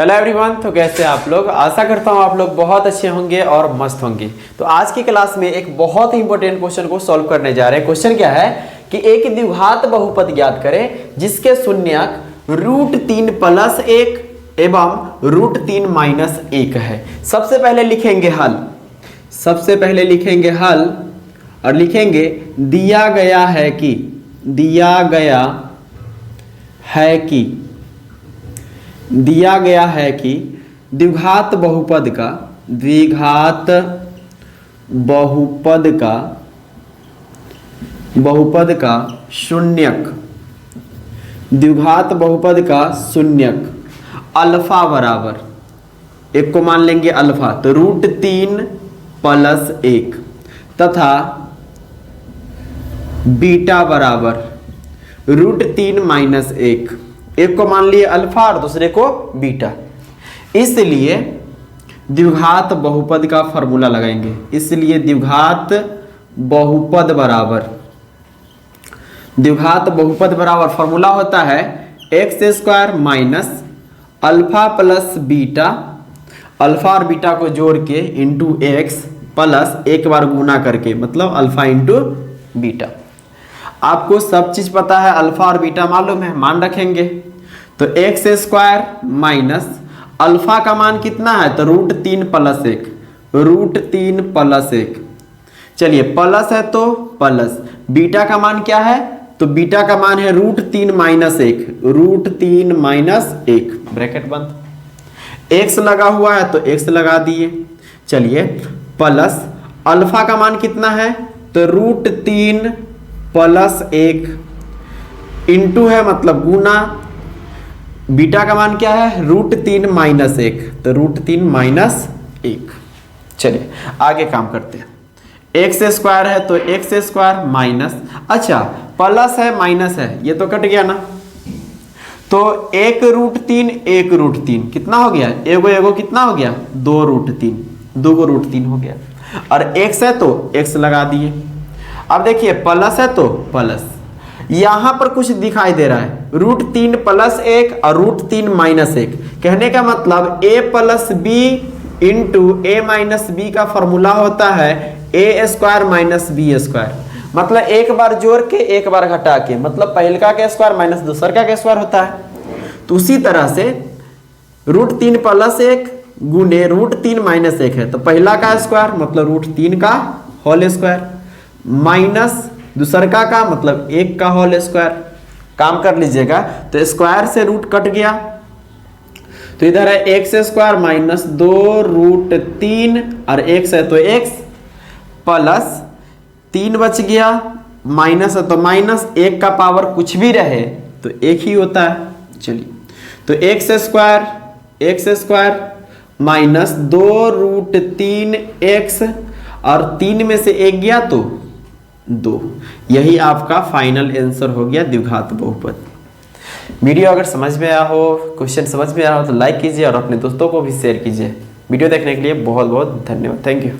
Hello everyone, तो कैसे आप लोग। आशा करता हूँ आप लोग बहुत अच्छे होंगे और मस्त होंगे। तो आज की क्लास में एक बहुत ही इंपॉर्टेंट क्वेश्चन को सॉल्व करने जा रहे हैं। क्वेश्चन क्या है कि एक द्विघात बहुपद ज्ञात करें जिसके शून्यक √3+1 एवं √3-1 है। सबसे पहले लिखेंगे हल और लिखेंगे दिया गया है कि द्विघात बहुपद का शून्यक अल्फा बराबर, एक को मान लेंगे अल्फा, तो √3+1 तथा बीटा बराबर √3-1, एक को मान लिए अल्फा और दूसरे को बीटा। इसलिए द्विघात बहुपद का फॉर्मूला लगाएंगे। इसलिए द्विघात बहुपद बराबर फॉर्मूला होता है x² minus alpha plus beta, alpha और बीटा को जोड़ के इंटू एक्स प्लस एक बार गुना करके, मतलब अल्फा इंटू बीटा। आपको सब चीज पता है, अल्फा और बीटा मालूम है, मान रखेंगे। तो x² माइनस अल्फा का मान कितना है, तो √3+1। चलिए प्लस है तो प्लस, बीटा का मान क्या है, तो बीटा का मान है √3-1, ब्रैकेट बंद। x लगा हुआ है तो x लगा दिए। चलिए प्लस अल्फा का मान कितना है, तो √3+1 इंटू है मतलब गुना, बीटा का मान क्या है √3-1, तो √3-1। चलिए आगे काम करते हैं। x² है तो x² माइनस, अच्छा प्लस है माइनस है, ये तो कट गया ना, तो 1√3 कितना हो गया, एगो कितना हो गया 2√3, 2 को √3 हो गया। और x है तो x लगा दिए। अब देखिए प्लस है तो प्लस, यहां पर कुछ दिखाई दे रहा है √3+1 और √3-1। कहने का मतलब a plus b into a minus b का फॉर्मूला होता है a² माइनस b², मतलब एक बार जोड़ के एक बार घटा के, मतलब पहले का स्क्वायर माइनस दूसर का स्क्वायर होता है। तो उसी तरह से √3+1 गुने √3-1 है, तो पहला का स्क्वायर मतलब √3 का होल स्क्वायर माइनस दूसर का मतलब 1 का होल स्क्वायर। काम कर लीजिएगा, तो स्क्वायर से रूट कट गया, तो इधर है x² माइनस 2√3 और x है तो x प्लस 3 बच गया, माइनस है तो माइनस, 1 का पावर कुछ भी रहे तो 1 ही होता है। चलिए तो x² माइनस 2√3x और 3 में से 1 गया तो 2, यही आपका फाइनल आंसर हो गया द्विघात बहुपद। वीडियो अगर समझ में आया हो, क्वेश्चन समझ में आया हो तो लाइक कीजिए और अपने दोस्तों को भी शेयर कीजिए। वीडियो देखने के लिए बहुत बहुत धन्यवाद। Thank you.